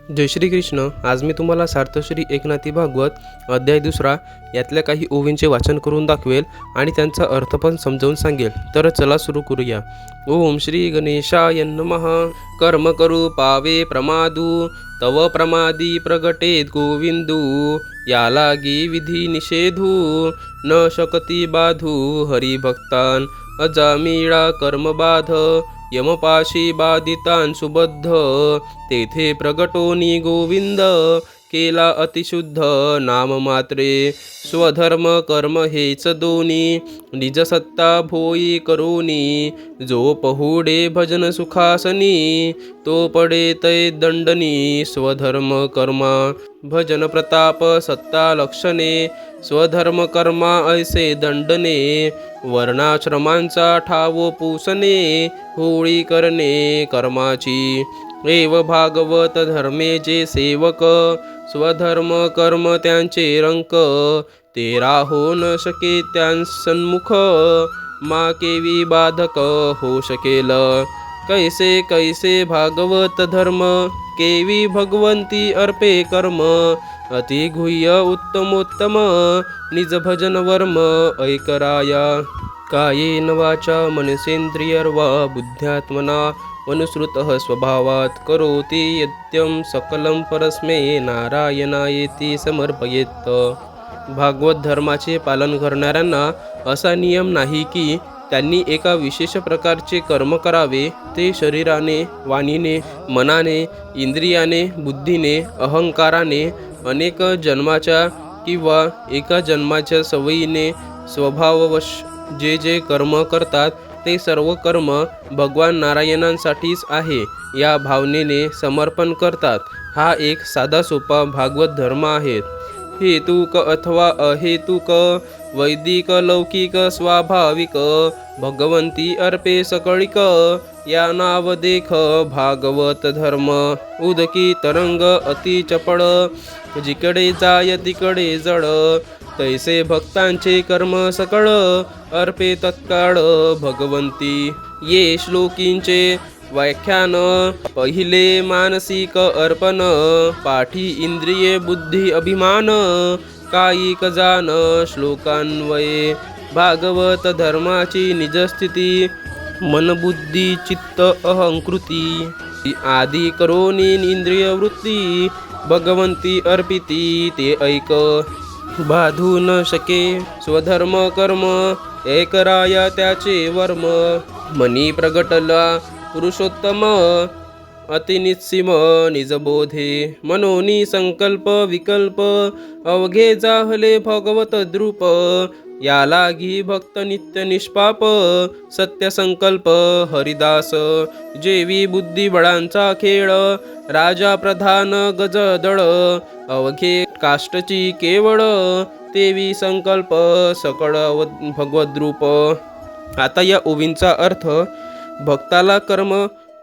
जय श्री कृष्ण. आज मी तुम्हाला सार्थश्री एकनाथी भागवत अध्याय 2 यातल्या काही ओवींचे वाचन करून दाखवेल आणि त्यांचा अर्थ पण समजावून सांगेल. तर चला सुरू करूया. ओम श्री गणेशाय नमः. कर्म करू पावे प्रमादू, तव प्रमादी प्रगटेत गोविंदू. या लागी विधी निषेधू, न शकती बाधू हरिभक्तान. अजामिळा कर्मबाध, यमपाशी बाधितान सुबद्ध. तेथे प्रगटोनी गोविंद, केला अतिशुद्ध नाम मात्रे. स्वधर्म कर्म हेच दोनी, निज सत्ता भोई करोनी. जो पहुडे भजन सुखासनी, तो पडे तै दंडनी. स्वधर्म कर्मा भजन प्रताप सत्ता लक्षणे. स्वधर्म कर्मा ऐसे दंडने, वर्णाश्रमांचा ठावो पूसणे. होळी करणे कर्माची, एव भागवत धर्मे जे सेवक. स्वधर्म कर्म त्यांचे रंक, ते राहो न शके त्यांसन्मुख. मा केवी बाधक हो शकेल, कैसे कैसे भागवत धर्म. केवी भगवंती अर्पे कर्म, अति गुह्य उत्तमोत्तम. निज भजन वर्म ऐकराया. कायेन वाचा मनसेंद्रियर्वा बुद्ध्यात्मना. मनुसृतः स्वभावात् करोति यत्यं सकलं परस्मै नारायणायेति समर्पयेत्. भागवत धर्माचे पालन करणाऱ्यांना असा नियम नाही की त्यांनी एका विशेष प्रकारचे कर्म करावे. ते शरीराने, वाणीने, मनाने, इंद्रियाने, बुद्धीने, अहंकाराने, अनेक जन्माच्या किंवा एका जन्माच्या सवयीने स्वभाववश जे जे कर्म करतात ते सर्व कर्म भगवान नारायणांसाठीच आहे या भावनेने समर्पण करतात. हा एक साधा सोपा भागवत धर्म आहे. हेतुक अथवा अहेतुक, वैदिक लौकिक स्वाभाविक. भगवंती अर्पे सकळिक, या नाव देख भागवत धर्म. उदकी तरंग अति चपळ, जिकडे जाय तिकडे जड. तैसे भक्तांचे कर्म सकळ, अर्पे तत्काळ भगवंती. ये श्लोकींचे व्याख्यान. पहिले मानसिक अर्पण, पाठी इंद्रिये बुद्धी अभिमान. कायिक जान श्लोकान्वये, भागवत धर्माची निजस्थिती. मन बुद्धी चित्त अहंकृती, आदी करोनी इंद्रिय वृत्ती. भगवंती अर्पिती ते ऐक, बाधू न शके स्वधर्म कर्म. एकराया त्याचे वर्म, मनी प्रगटला पुरुषोत्तम. अतिनिस्सीम निजबोधे, मनोनी संकल्प विकल्प. अवघे जाहले भगवत द्रुप, या लागी भक्त नित्य निष्पाप. सत्य संकल्प हरिदास, जेवी बुद्धिबळांचा खेळ. राजा प्रधान गजदळ, अवघे काष्टची केवळ. तेवी संकल्प सकळ भगवद्रूप. आता या ओवींचा अर्थ. भक्ताला कर्म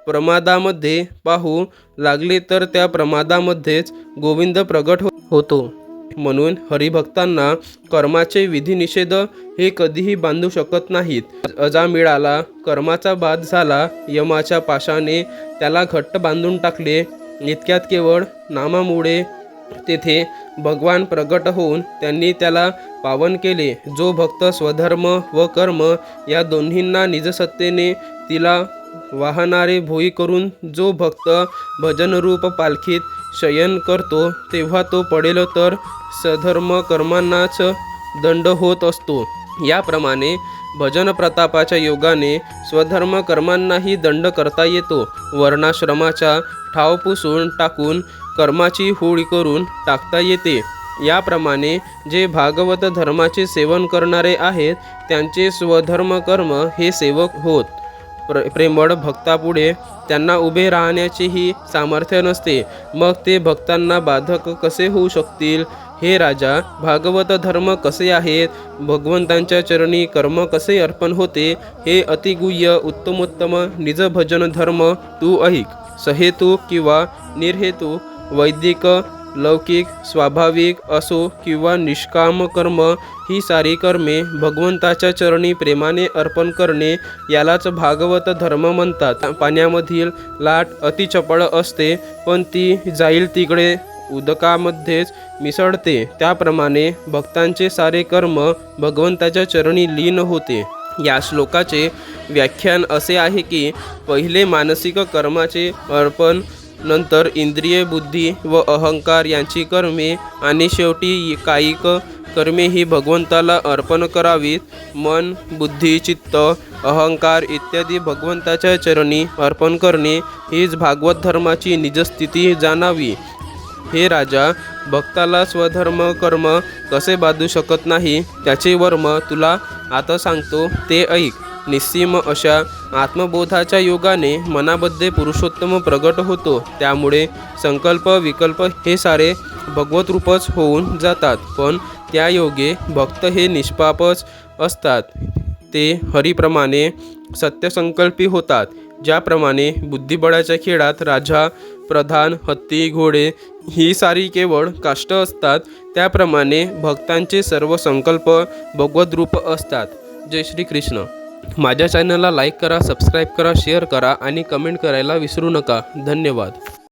प्रमादामध्ये पाहू लागले तर त्या प्रमादामध्येच गोविंद प्रगट होतो. म्हणून हरिभक्तांना कर्माचे विधी निषेध हे कधीही बांधू शकत नाहीत. अजामिळाला कर्माचा बाध झाला. यमाच्या पाशाने त्याला घट्ट बांधून टाकले. इतक्यात केवळ नामामुळे तेथे भगवान प्रगट होऊन त्यांनी त्याला पावन केले. जो भक्त स्वधर्म व कर्म या दोन्हींना निजसत्तेने तिला वाहणारे भोई करून जो भक्त भजनरूप पालखीत शयन करतो, तेव्हा तो पडेल तर सधर्म कर्मांनाच दंड होत असतो. याप्रमाणे भजन प्रतापाच्या योगाने स्वधर्म कर्मांनाही दंड करता येतो. वर्णाश्रमाचा ठाव पुसून टाकून कर्माची होळी करून टाकता येते. याप्रमाणे जे भागवत धर्माचे सेवन करणारे आहेत त्यांचे स्वधर्म कर्म हे सेवक होत. प्रेमळ भक्तापुढे त्यांना उभे राहण्याचेही सामर्थ्य नसते. मग ते भक्तांना बाधक कसे होऊ शकतील? हे राजा, भागवत धर्म कसे आहेत? भगवंतांच्या चरणी कर्म कसे अर्पण होते? हे अतिगुह्य उत्तमोत्तम निज भजन धर्म तू ऐक. सहेतुक किंवा निर्हेतुक, वैदिक लौकिक स्वाभाविक असो किंवा निष्काम कर्म, ही सारी कर्मे भगवंताच्या चरणी प्रेमाने अर्पण करणे यालाच भागवत धर्म म्हणतात. पाण्यामधील लाट अति चपळ असते, पण ती जाईल तिकडे उदकामध्येच मिसळते. त्याप्रमाणे भक्तांचे सारे कर्म भगवंताच्या चरणी लीन होते. या श्लोकाचे व्याख्यान असे आहे की पहिले मानसिक कर्माचे अर्पण, नंतर इंद्रिय बुद्धी व अहंकार यांची कर्मे आणि शेवटी कायिक कर्मे ही भगवंताला अर्पण करावीत. मन, बुद्धी, चित्त, अहंकार इत्यादी भगवंताच्या चरणी अर्पण करणे हीच भागवत धर्माची निजस्थिती जाणावी. हे राजा, भक्ताला स्वधर्म कर्म कसे बाधू शकत नाही त्याचे वर्म तुला आता सांगतो, ते ऐक. निस्सीम अशा आत्मबोधाच्या योगाने मनामध्ये पुरुषोत्तम प्रगट होतो. त्यामुळे संकल्प विकल्प हे सारे भगवत रूपच होऊन जातात. पण त्या योगे भक्त हे निष्पापच असतात. ते हरीप्रमाणे सत्यसंकल्पी होतात. ज्याप्रमाणे बुद्धिबळाच्या खेळात राजा, प्रधान, हत्ती, घोडे ही सारी केवळ काष्ट असतात, त्याप्रमाणे भक्तांचे सर्व संकल्प भगवत रूप असतात. जय श्री कृष्ण. माझ्या चॅनलला लाईक करा, सबस्क्राईब करा, शेअर करा आणि कमेंट करायला विसरू नका. धन्यवाद.